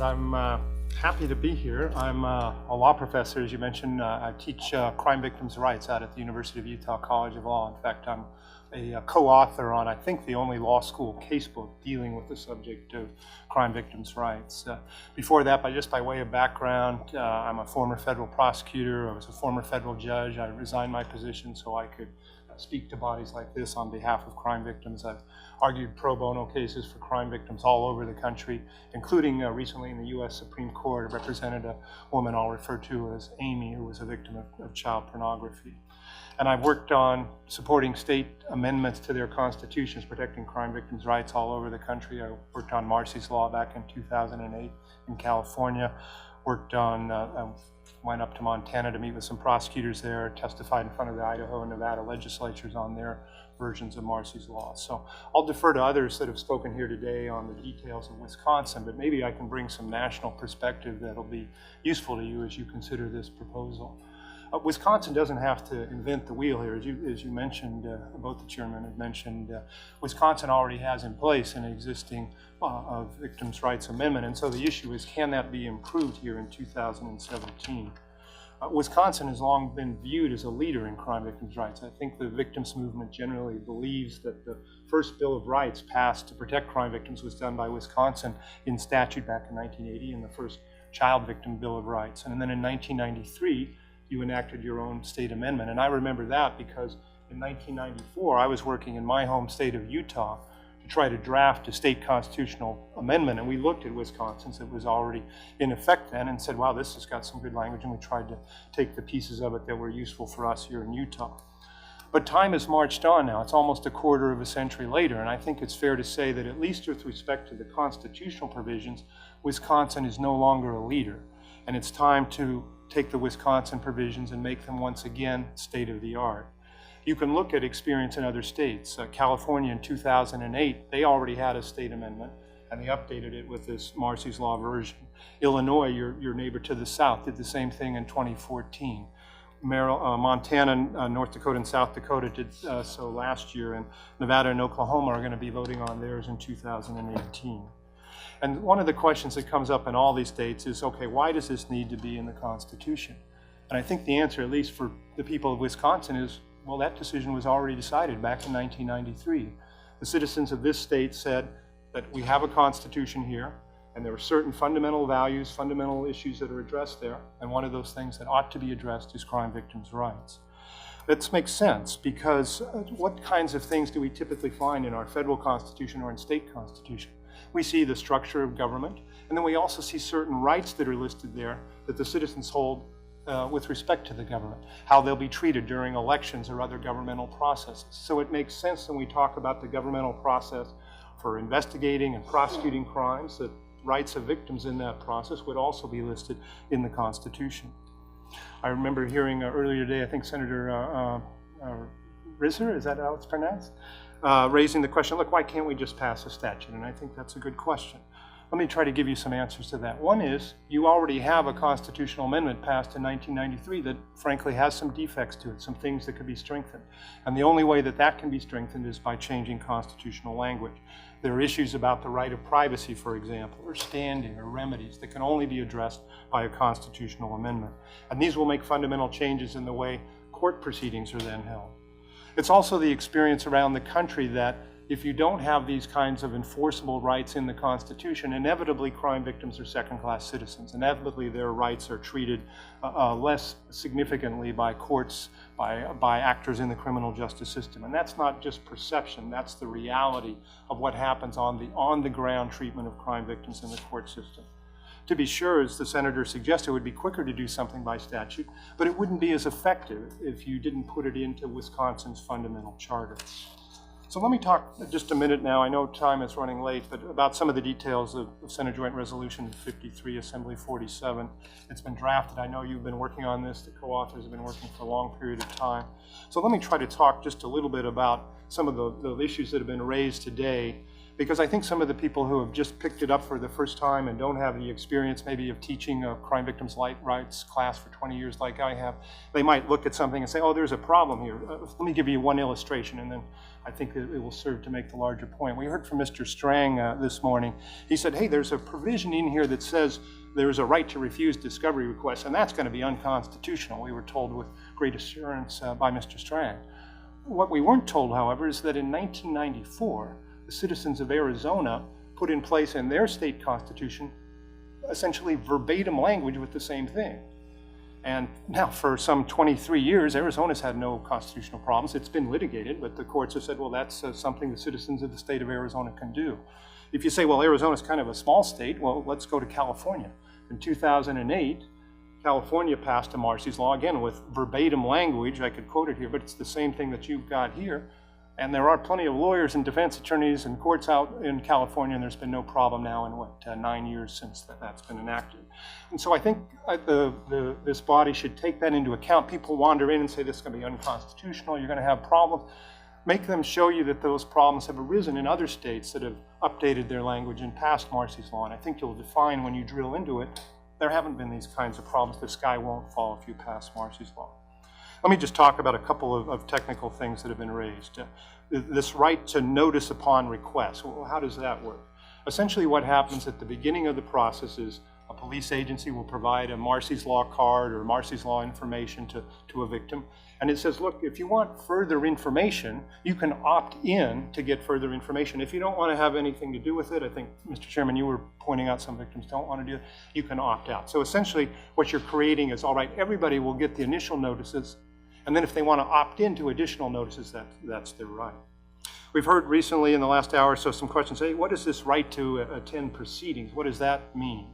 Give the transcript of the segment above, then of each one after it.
I'm happy to be here. I'm a law professor, as you mentioned. I teach crime victims' rights out at the University of Utah College of Law. In fact, I'm a co-author on, I think, the only law school casebook dealing with the subject of crime victims' rights. Before that, by way of background, I'm a former federal prosecutor. I was a former federal judge. I resigned my position so I could speak to bodies like this on behalf of crime victims. I've argued pro bono cases for crime victims all over the country, including recently in the U.S. Supreme Court. I represented a woman I'll refer to as Amy, who was a victim of child pornography. And I've worked on supporting state amendments to their constitutions, protecting crime victims' rights all over the country. I worked on Marsy's law back in 2008 in California, went up to Montana to meet with some prosecutors there, testified in front of the Idaho and Nevada legislatures on their versions of Marsy's law. So I'll defer to others that have spoken here today on the details of Wisconsin, but maybe I can bring some national perspective that'll be useful to you as you consider this proposal. Wisconsin doesn't have to invent the wheel here. As you mentioned, both the chairmen have mentioned, Wisconsin already has in place an existing victims' rights amendment, and so the issue is, can that be improved here in 2017? Wisconsin has long been viewed as a leader in crime victims' rights. I think the victims movement generally believes that the first Bill of Rights passed to protect crime victims was done by Wisconsin in statute back in 1980 in the first Child Victim Bill of Rights. And then in 1993, you enacted your own state amendment. And I remember that because in 1994, I was working in my home state of Utah to try to draft a state constitutional amendment. And we looked at Wisconsin's that was already in effect then and said, wow, this has got some good language. And we tried to take the pieces of it that were useful for us here in Utah. But time has marched on now. It's almost a quarter of a century later. And I think it's fair to say that at least with respect to the constitutional provisions, Wisconsin is no longer a leader. And it's time to take the Wisconsin provisions and make them once again state of the art. You can look at experience in other states. California in 2008, they already had a state amendment and they updated it with this Marsy's Law version. Illinois, your neighbor to the south, did the same thing in 2014. Montana, North Dakota, and South Dakota did so last year, and Nevada and Oklahoma are going to be voting on theirs in 2018. And one of the questions that comes up in all these states is, okay, why does this need to be in the Constitution? And I think the answer, at least for the people of Wisconsin, is, well, that decision was already decided back in 1993. The citizens of this state said that we have a Constitution here, and there are certain fundamental values, fundamental issues that are addressed there, and one of those things that ought to be addressed is crime victims' rights. That makes sense because what kinds of things do we typically find in our federal Constitution or in state Constitution? We see the structure of government, and then we also see certain rights that are listed there that the citizens hold with respect to the government, how they'll be treated during elections or other governmental processes. So it makes sense when we talk about the governmental process for investigating and prosecuting crimes that rights of victims in that process would also be listed in the Constitution. I remember hearing earlier today, I think Senator Risser, is that how it's pronounced? Raising the question, look, why can't we just pass a statute? And I think that's a good question. Let me try to give you some answers to that. One is, you already have a constitutional amendment passed in 1993 that frankly has some defects to it, some things that could be strengthened. And the only way that that can be strengthened is by changing constitutional language. There are issues about the right of privacy, for example, or standing or remedies that can only be addressed by a constitutional amendment. And these will make fundamental changes in the way court proceedings are then held. It's also the experience around the country that if you don't have these kinds of enforceable rights in the Constitution, inevitably crime victims are second-class citizens. Inevitably their rights are treated less significantly by courts, by actors in the criminal justice system. And that's not just perception, that's the reality of what happens on the on-the-ground treatment of crime victims in the court system. To be sure, as the senator suggested, it would be quicker to do something by statute, but it wouldn't be as effective if you didn't put it into Wisconsin's fundamental charter. So let me talk just a minute now, I know time is running late, but about some of the details of Senate Joint Resolution 53, Assembly 47. It's been drafted. I know you've been working on this. The co-authors have been working for a long period of time. So let me try to talk just a little bit about some of the issues that have been raised today, because I think some of the people who have just picked it up for the first time and don't have the experience maybe of teaching a crime victims' rights class for 20 years like I have, they might look at something and say, oh, there's a problem here. Let me give you one illustration, and then I think it will serve to make the larger point. We heard from Mr. Strang this morning. He said, hey, there's a provision in here that says there's a right to refuse discovery requests, and that's going to be unconstitutional. We were told with great assurance by Mr. Strang. What we weren't told, however, is that in 1994, the citizens of Arizona put in place in their state constitution essentially verbatim language with the same thing. And now for some 23 years, Arizona's had no constitutional problems. It's been litigated, but the courts have said, well, that's something the citizens of the state of Arizona can do. If you say, well, Arizona's kind of a small state, well, let's go to California. In 2008, California passed a Marsy's law, again, with verbatim language. I could quote it here, but it's the same thing that you've got here. And there are plenty of lawyers and defense attorneys and courts out in California, and there's been no problem now in 9 years since that's been enacted. And so I think this body should take that into account. People wander in and say this is going to be unconstitutional, you're going to have problems. Make them show you that those problems have arisen in other states that have updated their language and passed Marsy's law. And I think you'll define when you drill into it, there haven't been these kinds of problems. The sky won't fall if you pass Marsy's law. Let me just talk about a couple of technical things that have been raised. This right to notice upon request, well, how does that work? Essentially what happens at the beginning of the process is a police agency will provide a Marsy's law card or Marsy's law information to a victim. And it says, look, if you want further information, you can opt in to get further information. If you don't want to have anything to do with it, I think, Mr. Chairman, you were pointing out some victims don't want to do it, you can opt out. So essentially what you're creating is, all right, everybody will get the initial notices, and then if they want to opt into additional notices, that's their right. We've heard recently in the last hour or so some questions, hey, what is this right to attend proceedings? What does that mean?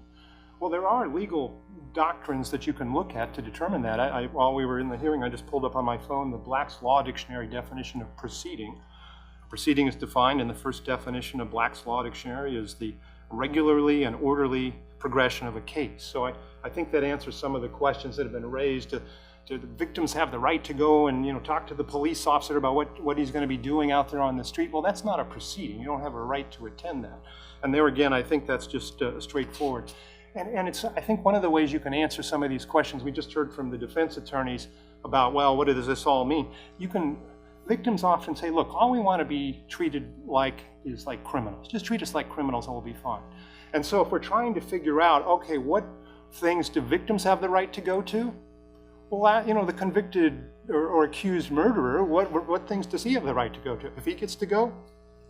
Well, there are legal doctrines that you can look at to determine that. While we were in the hearing, I just pulled up on my phone the Black's Law Dictionary definition of proceeding. Proceeding is defined in the first definition of Black's Law Dictionary as the regularly and orderly progression of a case. So I think that answers some of the questions that have been raised. Do the victims have the right to go and talk to the police officer about what he's going to be doing out there on the street? Well, that's not a proceeding. You don't have a right to attend that. And there again, I think that's just straightforward. And it's, I think, one of the ways you can answer some of these questions. We just heard from the defense attorneys about, well, what does this all mean? Victims often say, look, all we want to be treated like is like criminals. Just treat us like criminals and we'll be fine. And so if we're trying to figure out, okay, what things do victims have the right to go to? Well, the convicted or accused murderer, what things does he have the right to go to? If he gets to go,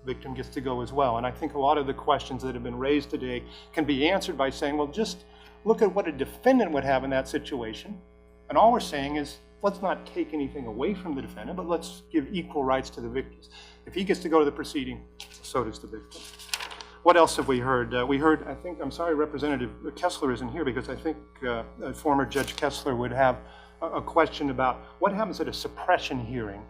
victim gets to go as well. And I think a lot of the questions that have been raised today can be answered by saying, well, just look at what a defendant would have in that situation. And all we're saying is, let's not take anything away from the defendant, but let's give equal rights to the victims. If he gets to go to the proceeding, so does the victim. What else have we heard? We heard, I'm sorry, Representative Kessler isn't here because I think former Judge Kessler would have a question about what happens at a suppression hearing.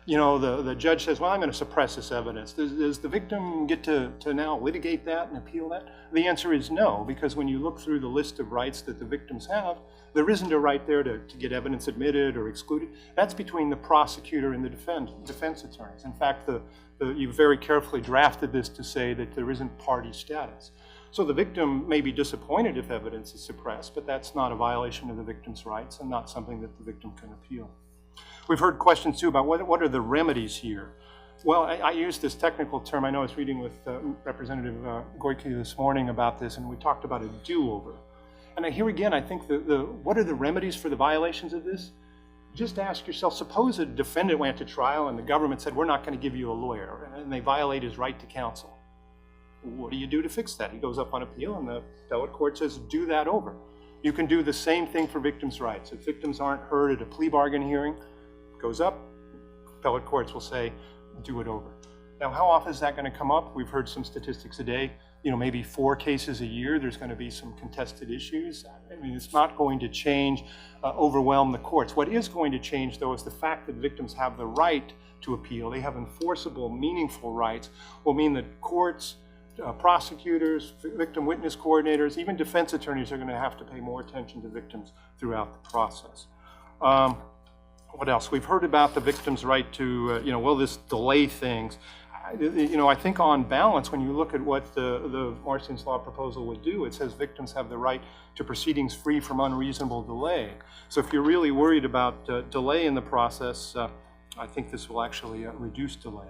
The judge says, well, I'm going to suppress this evidence. Does the victim get to now litigate that and appeal that? The answer is no, because when you look through the list of rights that the victims have, there isn't a right there to get evidence admitted or excluded. That's between the prosecutor and the defense attorneys. In fact, you very carefully drafted this to say that there isn't party status. So the victim may be disappointed if evidence is suppressed, but that's not a violation of the victim's rights and not something that the victim can appeal. We've heard questions too about what are the remedies here. Well, I use this technical term. I know I was reading with Representative Goyke this morning about this, and we talked about a do-over. And here again, I think what are the remedies for the violations of this? Just ask yourself, suppose a defendant went to trial and the government said, we're not going to give you a lawyer, and they violate his right to counsel. What do you do to fix that? He goes up on appeal, and the appellate court says, do that over. You can do the same thing for victims' rights. If victims aren't heard at a plea bargain hearing, goes up, appellate courts will say, do it over. Now, how often is that going to come up? We've heard some statistics today, maybe 4 cases a year, there's going to be some contested issues. I mean, it's not going to change, overwhelm the courts. What is going to change, though, is the fact that victims have the right to appeal. They have enforceable, meaningful rights, will mean that courts, prosecutors, victim witness coordinators, even defense attorneys are going to have to pay more attention to victims throughout the process. What else? We've heard about the victim's right to, will this delay things? I think on balance, when you look at what the Marston's Law proposal would do, it says victims have the right to proceedings free from unreasonable delay. So if you're really worried about delay in the process, I think this will actually reduce delay.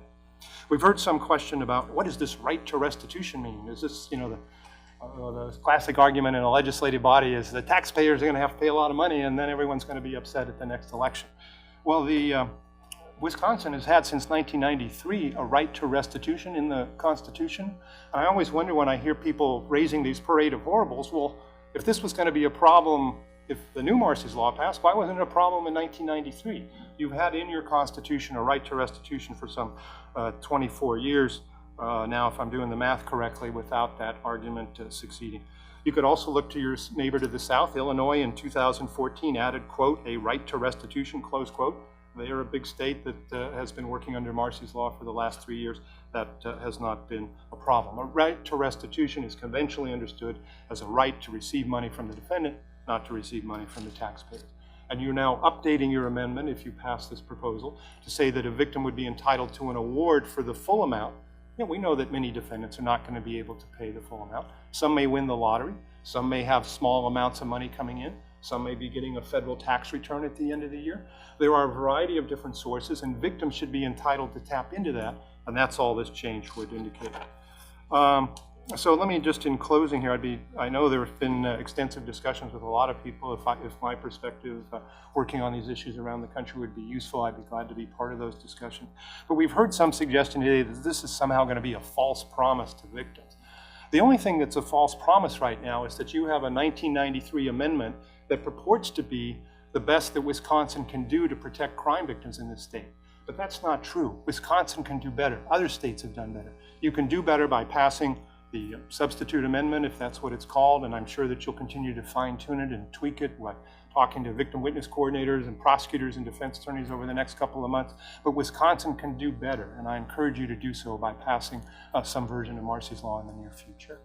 We've heard some question about what does this right to restitution mean? Is this, the classic argument in a legislative body is the taxpayers are going to have to pay a lot of money and then everyone's going to be upset at the next election. Well, Wisconsin has had since 1993 a right to restitution in the Constitution. And I always wonder when I hear people raising these parade of horribles, well, if this was going to be a problem, if the new Marsy's Law passed, why wasn't it a problem in 1993? You've had in your Constitution a right to restitution for some 24 years now, if I'm doing the math correctly, without that argument succeeding. You could also look to your neighbor to the south. Illinois in 2014 added, quote, a right to restitution, close quote. They are a big state that has been working under Marsy's Law for the last 3 years. That has not been a problem. A right to restitution is conventionally understood as a right to receive money from the defendant, not to receive money from the taxpayers. And you're now updating your amendment, if you pass this proposal, to say that a victim would be entitled to an award for the full amount. We know that many defendants are not going to be able to pay the full amount. Some may win the lottery. Some may have small amounts of money coming in. Some may be getting a federal tax return at the end of the year. There are a variety of different sources, and victims should be entitled to tap into that, and that's all this change would indicate. So let me just, in closing here, I know there have been extensive discussions with a lot of people. If my perspective working on these issues around the country would be useful, I'd be glad to be part of those discussions. But we've heard some suggestion today that this is somehow going to be a false promise to victims. The only thing that's a false promise right now is that you have a 1993 amendment that purports to be the best that Wisconsin can do to protect crime victims in this state. But that's not true. Wisconsin can do better. Other states have done better. You can do better by passing the substitute amendment, if that's what it's called, and I'm sure that you'll continue to fine-tune it and tweak it, talking to victim witness coordinators and prosecutors and defense attorneys over the next couple of months. But Wisconsin can do better, and I encourage you to do so by passing some version of Marsy's Law in the near future.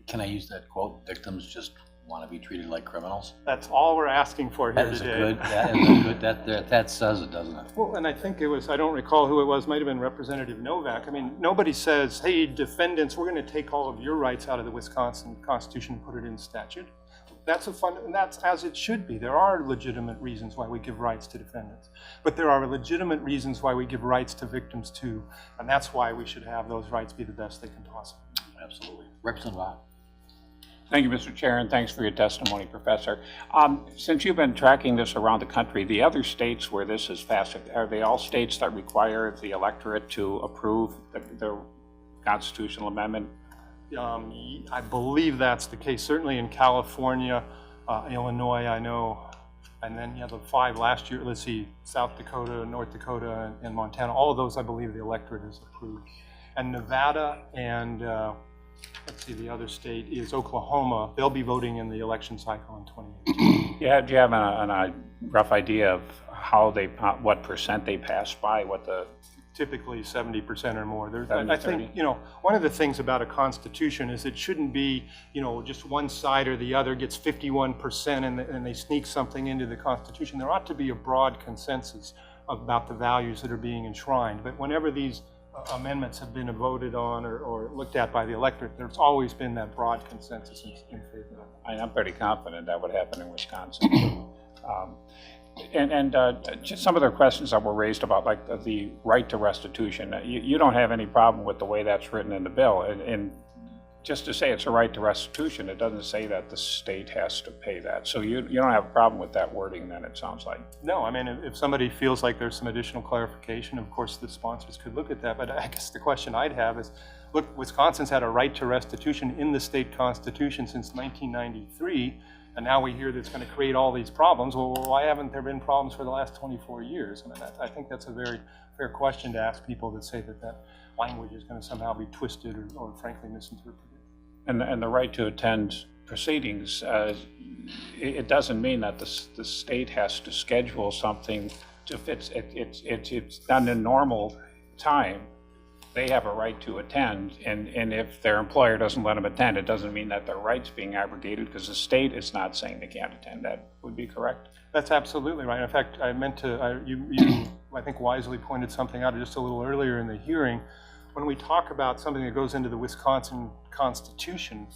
Can I use that quote? Victims just want to be treated like criminals? That's all we're asking for here today. That says it, doesn't it? Well, and I think it was, I don't recall who it was, might have been Representative Novak. I mean, nobody says, hey, defendants, we're going to take all of your rights out of the Wisconsin Constitution and put it in statute. That's and that's as it should be. There are legitimate reasons why we give rights to defendants, but there are legitimate reasons why we give rights to victims too, and that's why we should have those rights be the best they can possibly be. Absolutely. Representative Ott. Thank you, Mr. Chair, and thanks for your testimony, Professor. Since you've been tracking this around the country, the other states where this is passed, are they all states that require the electorate to approve the constitutional amendment? I believe that's the case. Certainly in California, Illinois, I know, and then the 5 last year, let's see, South Dakota, North Dakota, and Montana, all of those I believe the electorate has approved. And Nevada and let's see, the other state is Oklahoma. They'll be voting in the election cycle in 2018. Yeah, do you have a rough idea of what percent they pass by? Typically 70% or more. 70, I think, one of the things about a constitution is it shouldn't be, just one side or the other gets 51% and they sneak something into the Constitution. There ought to be a broad consensus about the values that are being enshrined. But whenever these amendments have been voted on or looked at by the electorate, there's always been that broad consensus in favor of it. I'm pretty confident that would happen in Wisconsin. Just some of the questions that were raised about the right to restitution. You don't have any problem with the way that's written in the bill. And just to say it's a right to restitution, it doesn't say that the state has to pay that. So you don't have a problem with that wording then, it sounds like. No, I mean, if somebody feels like there's some additional clarification, of course the sponsors could look at that. But I guess the question I'd have is, look, Wisconsin's had a right to restitution in the state constitution since 1993, and now we hear that it's going to create all these problems. Well, why haven't there been problems for the last 24 years? I mean, I think that's a very fair question to ask people that say that language is going to somehow be twisted or frankly misinterpreted. And the right to attend proceedings, it doesn't mean that the state has to schedule something if it's done in normal time. they have a right to attend, and if their employer doesn't let them attend, it doesn't mean that their rights being abrogated, because the state is not saying they can't attend. That would be correct? That's absolutely right. In fact, I meant to, you I think wisely pointed something out just a little earlier in the hearing. When we talk about something that goes into the Wisconsin Constitution,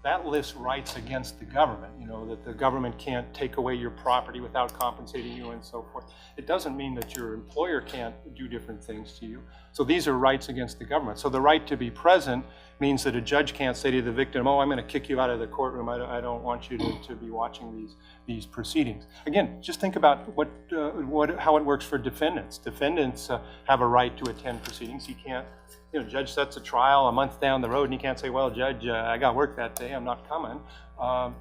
that lists rights against the government, you know, that the government can't take away your property without compensating you and so forth. It doesn't mean that your employer can't do different things to you. So these are rights against the government. So the right to be present means that a judge can't say to the victim, oh, I'm going to kick you out of the courtroom. I don't want you to be watching these proceedings. Again, just think about how it works for defendants. Defendants have a right to attend proceedings. He can't, you know, judge sets a trial a month down the road and he can't say, well, judge, I got work that day, I'm not coming.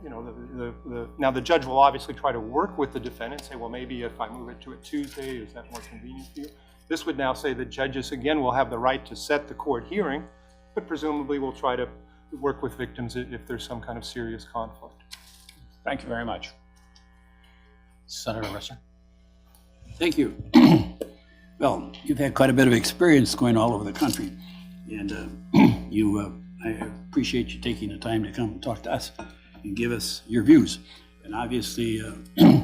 You know, now the judge will obviously try to work with the defendant and say, well, maybe if I move it to a Tuesday, is that more convenient for you? This would now say that judges, again, will have the right to set the court hearing, but presumably will try to work with victims if there's some kind of serious conflict. Thank you very much. Senator Risser? Thank you. Well, you've had quite a bit of experience going all over the country, and I appreciate you taking the time to come and talk to us and give us your views. And obviously,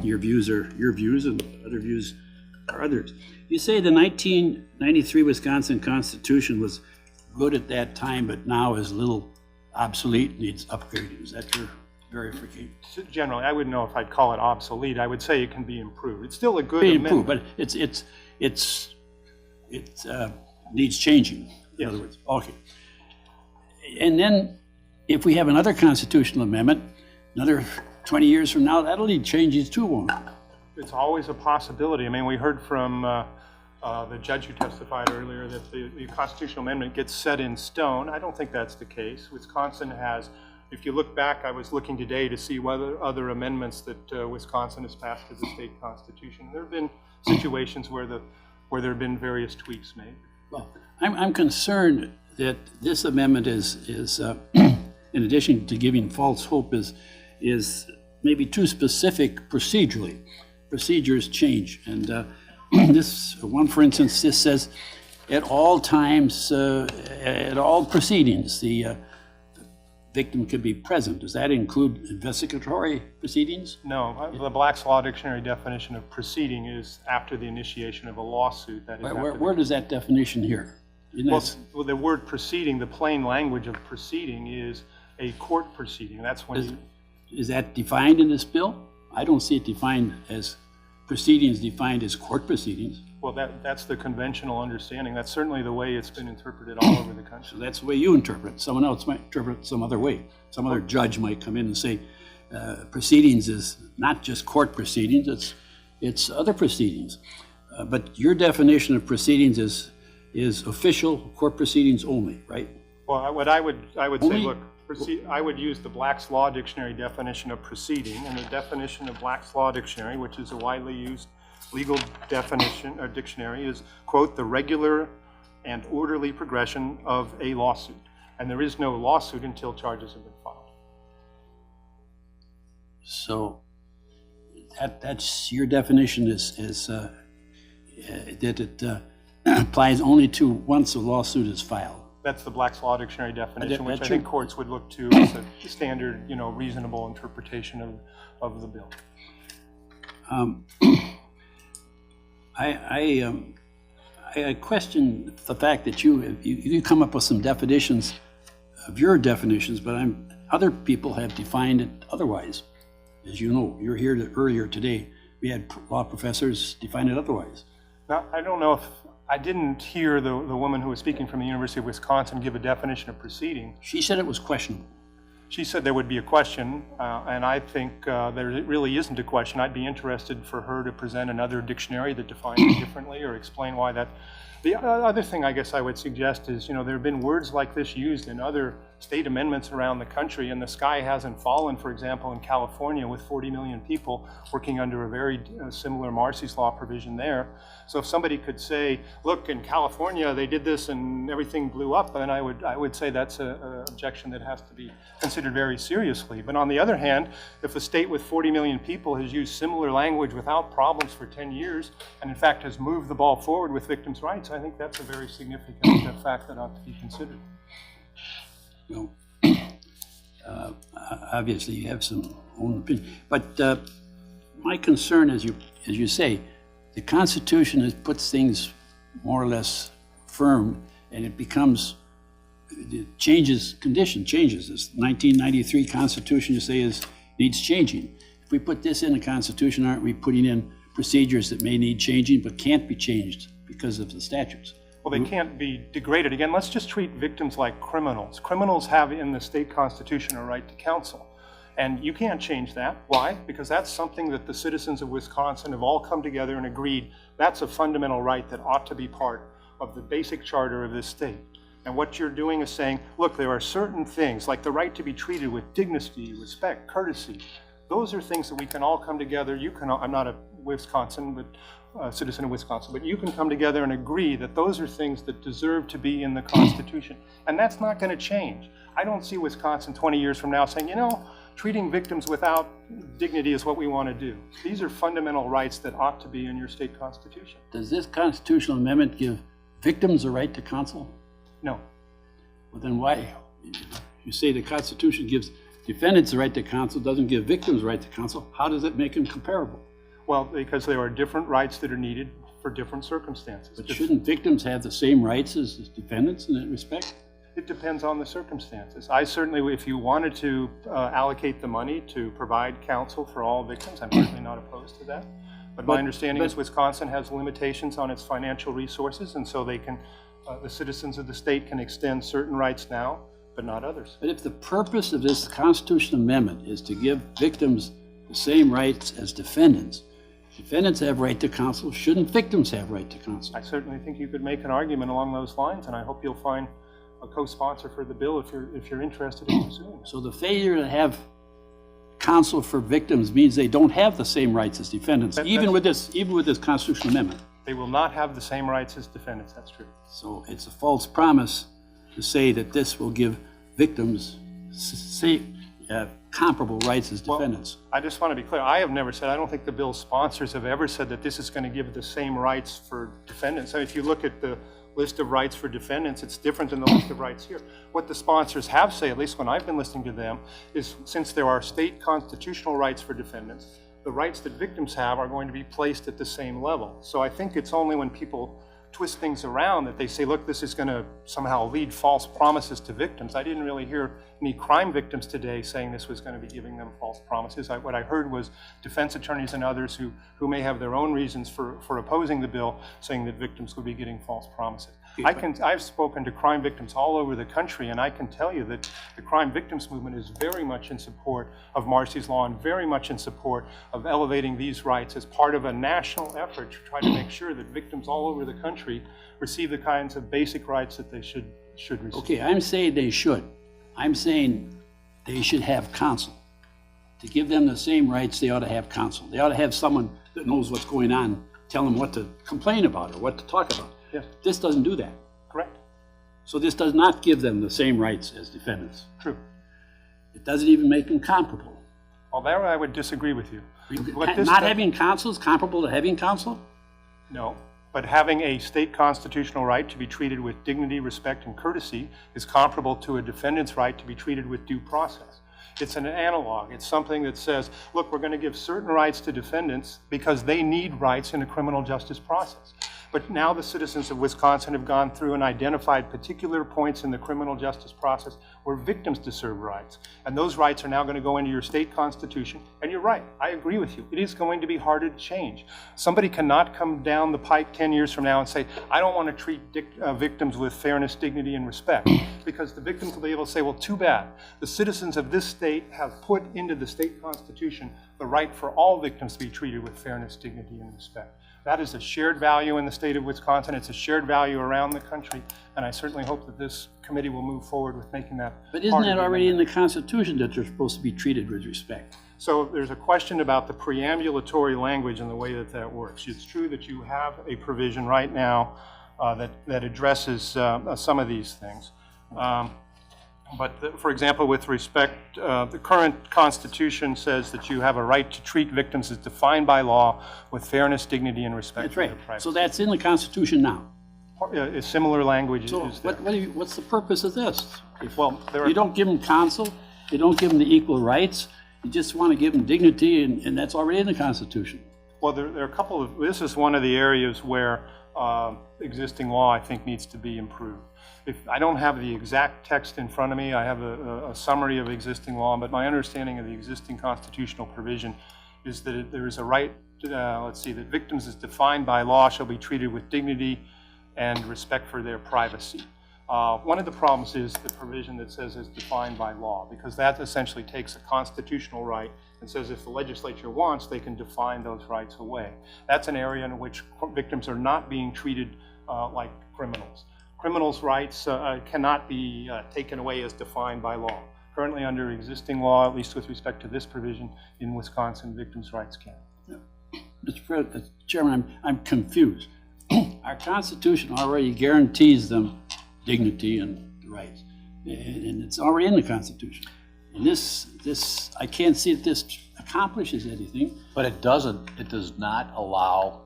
your views are your views, and other views are others. You say the 1993 Wisconsin Constitution was good at that time, but now is a little obsolete, needs upgrading. Is that your verification? Generally, I wouldn't know if I'd call it obsolete. I would say it can be improved. It's still a good Improved, amendment. but it needs changing. In other words, okay. And then, if we have another constitutional amendment, another 20 years from now, that'll need changes too, won't it? It's always a possibility. I mean, we heard from the judge who testified earlier that the constitutional amendment gets set in stone. I don't think that's the case. Wisconsin has, if you look back, I was looking today to see whether other amendments that Wisconsin has passed to the state constitution. There have been situations where there have been various tweaks made. Well, I'm concerned that this amendment is in addition to giving false hope, is maybe too specific procedurally. Procedures change, and this one, for instance, this says at all times, at all proceedings, the victim could be present. Does that include investigatory proceedings? No, the Black's Law Dictionary definition of proceeding is after the initiation of a lawsuit. That is Where does that definition here? Well, the word proceeding, the plain language of proceeding is a court proceeding. That's when Is that defined in this bill? I don't see it defined as proceedings defined as court proceedings. Well, that's the conventional understanding. That's certainly the way it's been interpreted all over the country. So that's the way you interpret it. Someone else might interpret it some other way. Some other judge might come in and say proceedings is not just court proceedings, it's other proceedings. But your definition of proceedings is official court proceedings only, right? Well, what I would say, Only- look, I would use the Black's Law Dictionary definition of proceeding, and the definition of Black's Law Dictionary, which is a widely used legal definition or dictionary, is, quote, the regular and orderly progression of a lawsuit. And there is no lawsuit until charges have been filed. So that's your definition is that it applies only to once a lawsuit is filed. That's the Black's Law Dictionary definition, which I that's think your- courts would look to as a standard, reasonable interpretation of the bill. I question the fact that you come up with some definitions of your definitions, but other people have defined it otherwise. As you know, you're here earlier today. We had law professors define it otherwise. Now, I don't know if I didn't hear the woman who was speaking from the University of Wisconsin give a definition of proceeding. She said it was questionable. She said there would be a question, and I think there really isn't a question. I'd be interested for her to present another dictionary that defines it differently or explain why that. The other thing I guess I would suggest is, there have been words like this used in other state amendments around the country, and the sky hasn't fallen, for example, in California with 40 million people working under a very similar Marsy's Law provision there. So if somebody could say, look, in California they did this and everything blew up, then I would say that's an objection that has to be considered very seriously. But on the other hand, if a state with 40 million people has used similar language without problems for 10 years, and in fact has moved the ball forward with victims' rights, lines, I think that's a very significant fact that ought to be considered. Well, obviously you have some own opinion, but my concern, as you say, the Constitution puts things more or less firm, and it becomes, it changes, condition changes. This 1993 Constitution, you say, needs changing. If we put this in the Constitution, aren't we putting in procedures that may need changing but can't be changed because of the statutes? Well, they can't be degraded. Again, let's just treat victims like criminals. Criminals have in the state constitution a right to counsel. And you can't change that. Why? Because that's something that the citizens of Wisconsin have all come together and agreed that's a fundamental right that ought to be part of the basic charter of this state. And what you're doing is saying, look, there are certain things like the right to be treated with dignity, respect, courtesy. Those are things that we can all come together. You can, I'm not a Wisconsin, but citizen of Wisconsin, but you can come together and agree that those are things that deserve to be in the Constitution. And that's not going to change. I don't see Wisconsin 20 years from now saying, you know, treating victims without dignity is what we want to do. These are fundamental rights that ought to be in your state constitution. Does this constitutional amendment give victims a right to counsel? No. Well, then why? You say the Constitution gives defendants the right to counsel, doesn't give victims the right to counsel. How does it make them comparable? Well, because there are different rights that are needed for different circumstances. But shouldn't victims have the same rights as defendants in that respect? It depends on the circumstances. I certainly, if you wanted to allocate the money to provide counsel for all victims, I'm certainly not opposed to that. But my understanding is Wisconsin has limitations on its financial resources, and so they can, the citizens of the state can extend certain rights now, but not others. But if the purpose of this constitutional amendment is to give victims the same rights as defendants, defendants have right to counsel, shouldn't victims have right to counsel? I certainly think you could make an argument along those lines, and I hope you'll find a co-sponsor for the bill if you're interested in pursuing it. So the failure to have counsel for victims means they don't have the same rights as defendants, even with this constitutional amendment. They will not have the same rights as defendants, that's true. So it's a false promise to say that this will give victims comparable rights as defendants. Well, I just want to be clear. I have never said, I don't think the bill's sponsors have ever said that this is going to give the same rights for defendants. So if you look at the list of rights for defendants, it's different than the list of rights here. What the sponsors have said, at least when I've been listening to them, is since there are state constitutional rights for defendants, the rights that victims have are going to be placed at the same level. So I think it's only when people twist things around that they say, look, this is going to somehow lead false promises to victims. I didn't really hear any crime victims today saying this was going to be giving them false promises. What I heard was defense attorneys and others who may have their own reasons for opposing the bill, saying that victims would be getting false promises. I've spoken to crime victims all over the country, and I can tell you that the crime victims movement is very much in support of Marsy's law and very much in support of elevating these rights as part of a national effort to try to make sure that victims all over the country receive the kinds of basic rights that they should receive. Okay, I'm saying they should. I'm saying they should have counsel. To give them the same rights, they ought to have counsel. They ought to have someone that knows what's going on, tell them what to complain about or what to talk about. Yes. This doesn't do that. Correct. So this does not give them the same rights as defendants. True. It doesn't even make them comparable. Well, there I would disagree with you. Not having counsel is comparable to having counsel? No. But having a state constitutional right to be treated with dignity, respect, and courtesy is comparable to a defendant's right to be treated with due process. It's an analog. It's something that says, look, we're going to give certain rights to defendants because they need rights in a criminal justice process. But now the citizens of Wisconsin have gone through and identified particular points in the criminal justice process where victims deserve rights. And those rights are now going to go into your state constitution. And you're right, I agree with you. It is going to be harder to change. Somebody cannot come down the pike 10 years from now and say, I don't want to treat victims with fairness, dignity, and respect. Because the victims will be able to say, well, too bad. The citizens of this state have put into the state constitution the right for all victims to be treated with fairness, dignity, and respect. That is a shared value in the state of Wisconsin. It's a shared value around the country, and I certainly hope that this committee will move forward with making that. But isn't that already in the Constitution that they're supposed to be treated with respect? So there's a question about the preambulatory language and the way that that works. It's true that you have a provision right now that addresses some of these things. But for example, with respect, the current Constitution says that you have a right to treat victims as defined by law with fairness, dignity, and respect. That's right. So that's in the Constitution now. Similar language So is there. what's the purpose of this? If Well, there are you don't give them counsel, you don't give them the equal rights, you just want to give them dignity, and that's already in the Constitution. Well, there are a couple of, this is one of the areas where existing law, I think, needs to be improved. I don't have the exact text in front of me, I have a summary of existing law, but my understanding of the existing constitutional provision is that there is a right, that victims as defined by law shall be treated with dignity and respect for their privacy. One of the problems is the provision that says as defined by law, because that essentially takes a constitutional right and says if the legislature wants, they can define those rights away. That's an area in which victims are not being treated like criminals. Criminals' rights cannot be taken away as defined by law. Currently, under existing law, at least with respect to this provision in Wisconsin, victims' rights can. Mr. Chairman, I'm confused. Our Constitution already guarantees them dignity and rights, and it's already in the Constitution. And this, I can't see that this accomplishes anything. But it does not allow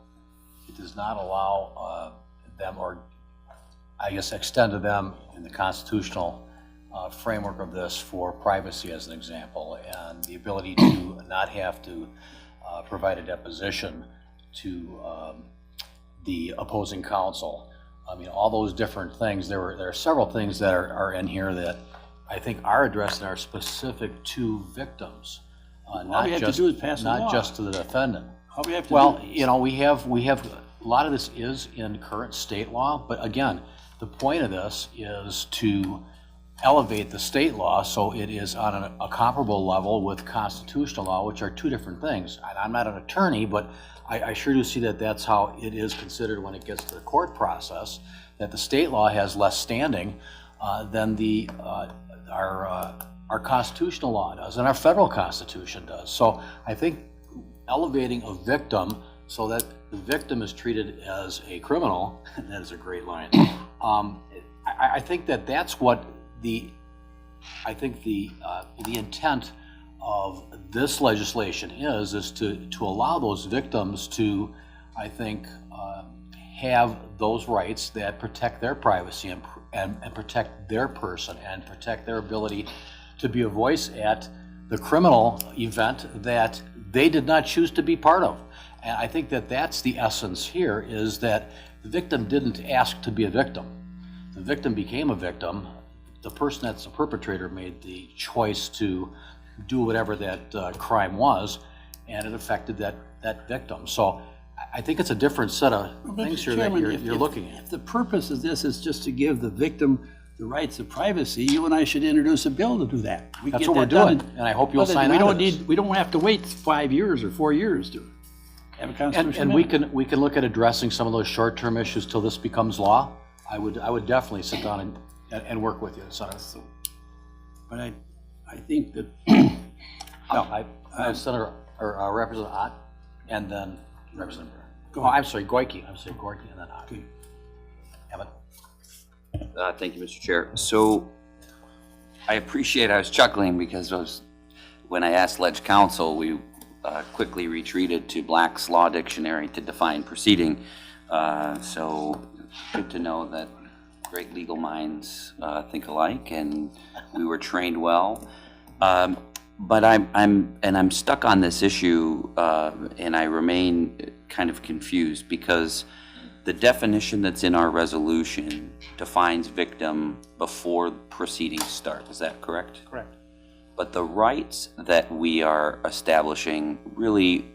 them, or I guess extend to them in the constitutional framework of this for privacy as an example, and the ability to not have to provide a deposition to the opposing counsel. I mean, all those different things. There are several things that are in here that I think are addressed and are specific to victims, not we have to just do is pass a law. not just to the defendant. All we have to Well, do is, you know, we have a lot of this is in current state law, but again, the point of this is to elevate the state law so it is on a comparable level with constitutional law, which are two different things. And I'm not an attorney, but I sure do see that that's how it is considered when it gets to the court process, that the state law has less standing than our constitutional law does and our federal constitution does. So I think elevating a victim so that the victim is treated as a criminal, that is a great line. I think that's what the intent of this legislation is to allow those victims to, I think, have those rights that protect their privacy and protect their person and protect their ability to be a voice at the criminal event that they did not choose to be part of. And I think that that's the essence here, is that the victim didn't ask to be a victim. The victim became a victim. The person that's the perpetrator made the choice to do whatever that crime was, and it affected that victim. So I think it's a different set of things here that you're looking at. If the purpose of this is just to give the victim the rights of privacy, you and I should introduce a bill to do that. That's what we're doing, and I hope you'll sign on to this. We don't have to wait 5 years or 4 years to have a constitution. And we can look at addressing some of those short-term issues till this becomes law. I would definitely sit down and work with you, Senator. But I think that I have Senator or Representative Ott, and then Representative. Go ahead. I'm sorry, Goyke. I'm sorry, Gorky, and then Ott. Okay. Evan. Thank you, Mr. Chair. So I was chuckling because when I asked Ledge Counsel, we quickly retreated to Black's Law Dictionary to define proceeding. So good to know that great legal minds think alike, and we were trained well. But I'm stuck on this issue, and I remain kind of confused because the definition that's in our resolution defines victim before proceedings start. Is that correct? Correct. But the rights that we are establishing really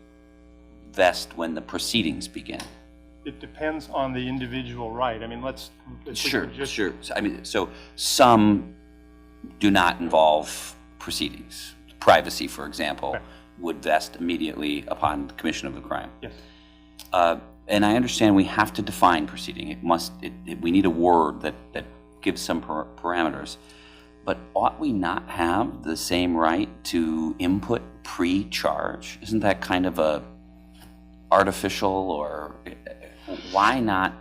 vest when the proceedings begin. It depends on the individual right. I mean, Sure. I mean, so some do not involve proceedings. Privacy, for example, Okay. would vest immediately upon the commission of the crime. Yes. And I understand we have to define proceeding. We need a word that gives some parameters. But ought we not have the same right to input pre-charge? Isn't that kind of a artificial, or why not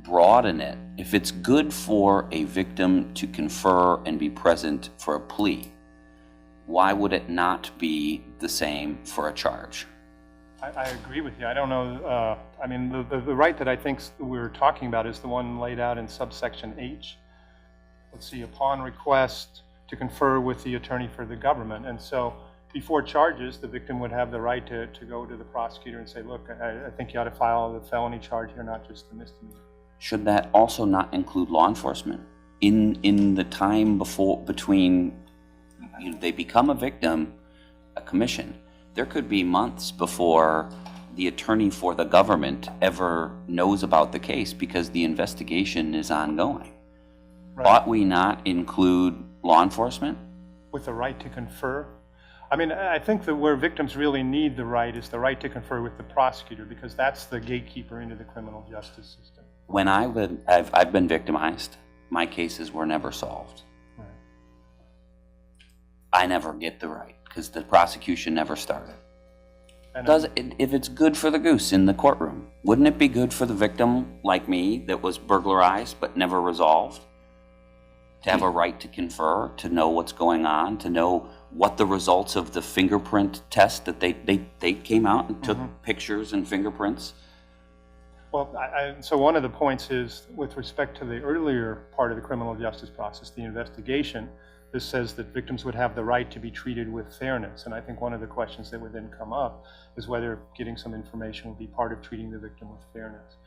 broaden it? If it's good for a victim to confer and be present for a plea, why would it not be the same for a charge? I agree with you. I don't know, I mean, the right that I think we're talking about is the one laid out in subsection H. Let's see, upon request to confer with the attorney for the government. And so before charges, the victim would have the right to go to the prosecutor and say, look, I think you ought to file the felony charge here, not just the misdemeanor. Should that also not include law enforcement? In the time between they become a victim, a commission, there could be months before the attorney for the government ever knows about the case because the investigation is ongoing. Right. Ought we not include law enforcement? With the right to confer? I mean, I think that where victims really need the right is the right to confer with the prosecutor, because that's the gatekeeper into the criminal justice system. When I've been victimized, my cases were never solved. Right. I never get the right because the prosecution never started. And If it's good for the goose in the courtroom, wouldn't it be good for the victim like me that was burglarized but never resolved? To have a right to confer, to know what's going on, to know what the results of the fingerprint test that they came out and took pictures and fingerprints. Well, so one of the points is with respect to the earlier part of the criminal justice process, the investigation, this says that victims would have the right to be treated with fairness. And I think one of the questions that would then come up is whether getting some information would be part of treating the victim with fairness.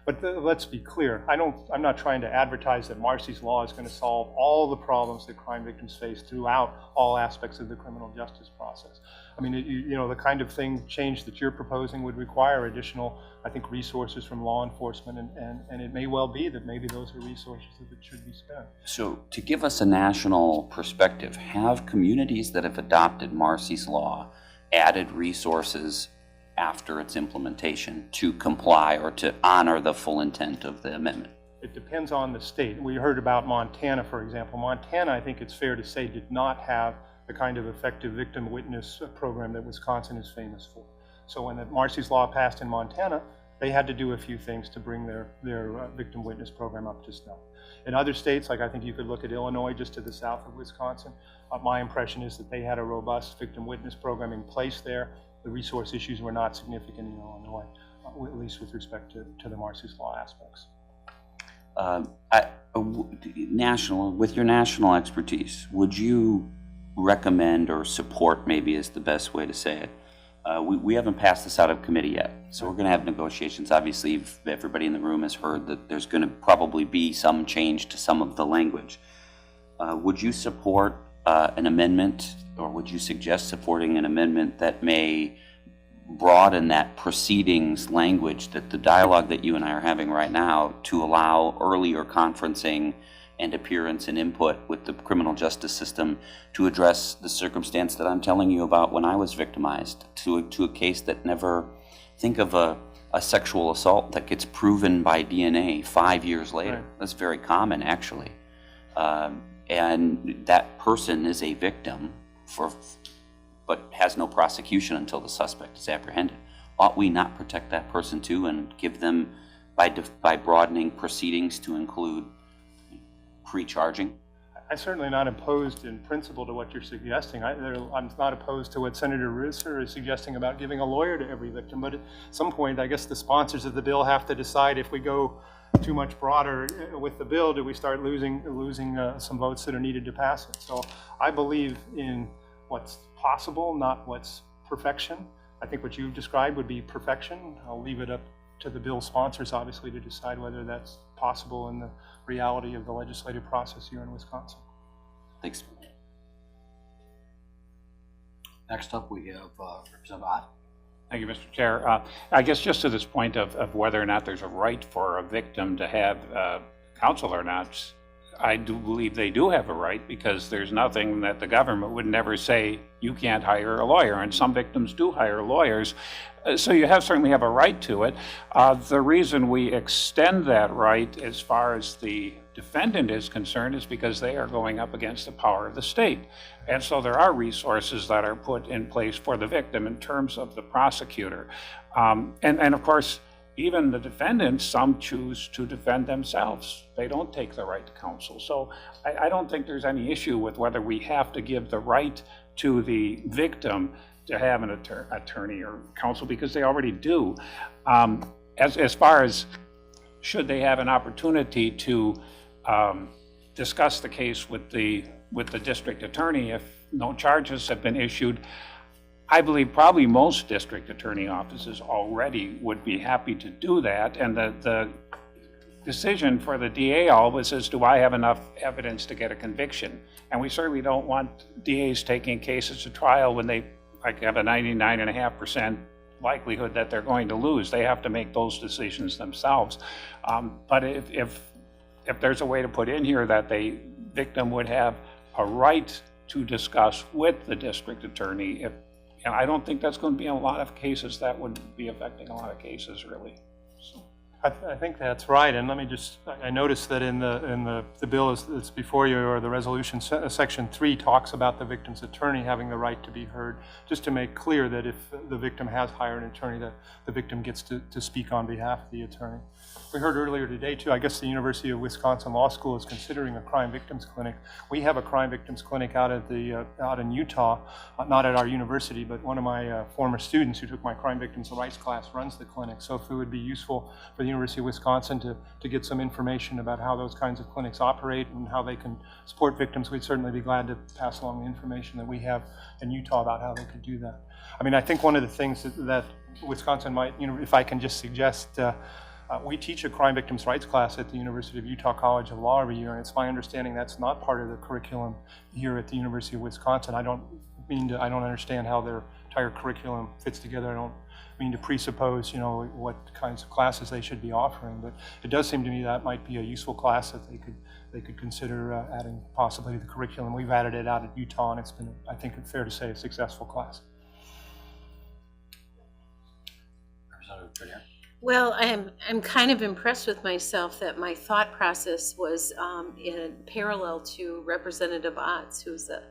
But let's be clear, I'm not trying to advertise that Marsy's law is going to solve all the problems that crime victims face throughout all aspects of the criminal justice process. I mean, you know, the kind of change that you're proposing would require additional, I think, resources from law enforcement, and it may well be that maybe those are resources that should be spent. So to give us a national perspective, have communities that have adopted Marsy's law added resources after its implementation to comply or to honor the full intent of the amendment? It depends on the state. We heard about Montana, for example. Montana, I think it's fair to say, did not have the kind of effective victim witness program that Wisconsin is famous for. So when the Marsy's law passed in Montana, they had to do a few things to bring their victim witness program up to snuff. In other states, like I think you could look at Illinois, just to the south of Wisconsin, my impression is that they had a robust victim witness program in place there. The resource issues were not significant in Illinois, at least with respect to the Marsy's law aspects. With your national expertise, would you recommend or support, maybe is the best way to say it? We haven't passed this out of committee yet, so we're going to have negotiations. Obviously, everybody in the room has heard that there's going to probably be some change to some of the language. Would you support an amendment, or would you suggest supporting an amendment that may broaden that proceedings language, that the dialogue that you and I are having right now, to allow earlier conferencing and appearance and input with the criminal justice system to address the circumstance that I'm telling you about when I was victimized, to a case that never, think of a sexual assault that gets proven by DNA 5 years later. Right. That's very common, actually. And that person is a victim but has no prosecution until the suspect is apprehended. Ought we not protect that person too and give them, by broadening proceedings to include pre-charging? I'm certainly not opposed in principle to what you're suggesting. I'm not opposed to what Senator Risser is suggesting about giving a lawyer to every victim, but at some point, I guess the sponsors of the bill have to decide, if we go too much broader with the bill, do we start losing some votes that are needed to pass it? So I believe in what's possible, not what's perfection. I think what you've described would be perfection. I'll leave it up to the bill sponsors, obviously, to decide whether that's possible in the reality of the legislative process here in Wisconsin. Thanks. Next up, we have Representative Ott. Thank you, Mr. Chair. I guess just to this point of whether or not there's a right for a victim to have counsel or not, I do believe they do have a right, because there's nothing that the government would never say you can't hire a lawyer, and some victims do hire lawyers. So you certainly have a right to it. The reason we extend that right as far as the defendant is concerned is because they are going up against the power of the state. And so there are resources that are put in place for the victim in terms of the prosecutor. And of course, even the defendants, some choose to defend themselves. They don't take the right to counsel. So I don't think there's any issue with whether we have to give the right to the victim to have an attorney or counsel, because they already do. As far as should they have an opportunity to discuss the case with the district attorney if no charges have been issued, I believe probably most district attorney offices already would be happy to do that. And the decision for the DA always is, do I have enough evidence to get a conviction? And we certainly don't want DAs taking cases to trial when they have a 99.5% likelihood that they're going to lose. They have to make those decisions themselves. But if there's a way to put in here that the victim would have a right to discuss with the district attorney, and I don't think that's going to be in a lot of cases. That would be affecting a lot of cases, really. So. I think that's right, and let me just, I noticed that in the bill that's before you, or the resolution, section 3 talks about the victim's attorney having the right to be heard, just to make clear that if the victim has hired an attorney, that the victim gets to speak on behalf of the attorney. We heard earlier today too, I guess the University of Wisconsin Law School is considering a crime victims clinic. We have a crime victims clinic out in Utah, not at our university, but one of my former students who took my crime victims rights class runs the clinic. So if it would be useful for the University of Wisconsin to get some information about how those kinds of clinics operate and how they can support victims, we'd certainly be glad to pass along the information that we have in Utah about how they could do that. I mean, I think one of the things that Wisconsin might, if I can just suggest, we teach a crime victims rights class at the University of Utah College of Law every year, and it's my understanding that's not part of the curriculum here at the University of Wisconsin. I don't understand how their entire curriculum fits together. I don't mean to presuppose, what kinds of classes they should be offering, but it does seem to me that might be a useful class that they could consider adding possibly to the curriculum. We've added it out at Utah, and it's been, I think it's fair to say, a successful class. Representative Bernier? Well, I'm kind of impressed with myself that my thought process was in parallel to Representative Otts, who's a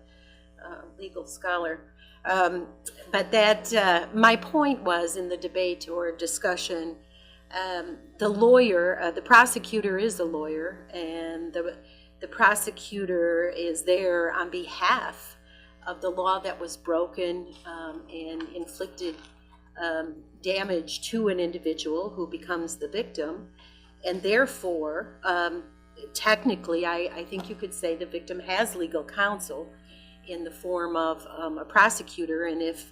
legal scholar. But that my point was in the debate or discussion, the lawyer, the prosecutor is a lawyer, and the prosecutor is there on behalf of the law that was broken and inflicted damage to an individual who becomes the victim. And therefore, technically, I think you could say the victim has legal counsel in the form of a prosecutor. And if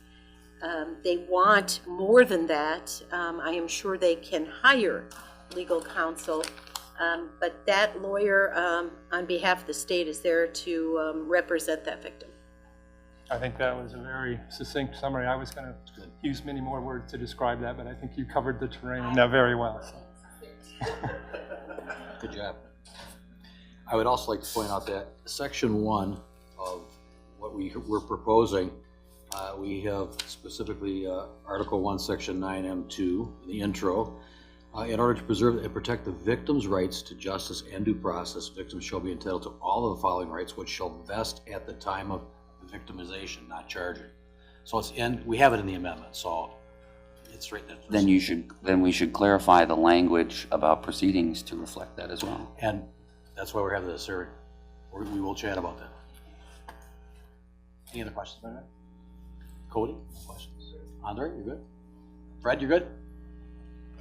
they want more than that, I am sure they can hire legal counsel. But that lawyer, on behalf of the state, is there to represent that victim. I think that was a very succinct summary. I was going to use many more words to describe that, but I think you covered the terrain very well. So. Good job. I would also like to point out that section 1 of what we're proposing, we have specifically Article 1, Section 9M2, in the intro. In order to preserve and protect the victim's rights to justice and due process, victims shall be entitled to all of the following rights, which shall vest at the time of victimization, not charging. So we have it in the amendment, so it's written in. Then we should clarify the language about proceedings to reflect that as well. And that's why we're having this hearing. We will chat about that. Any other questions about that? Cody, no questions? Andre, you're good? Fred, you're good?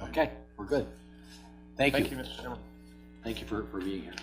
Okay, we're good. Thank you. Thank you, Mr. Chairman. Thank you for being here.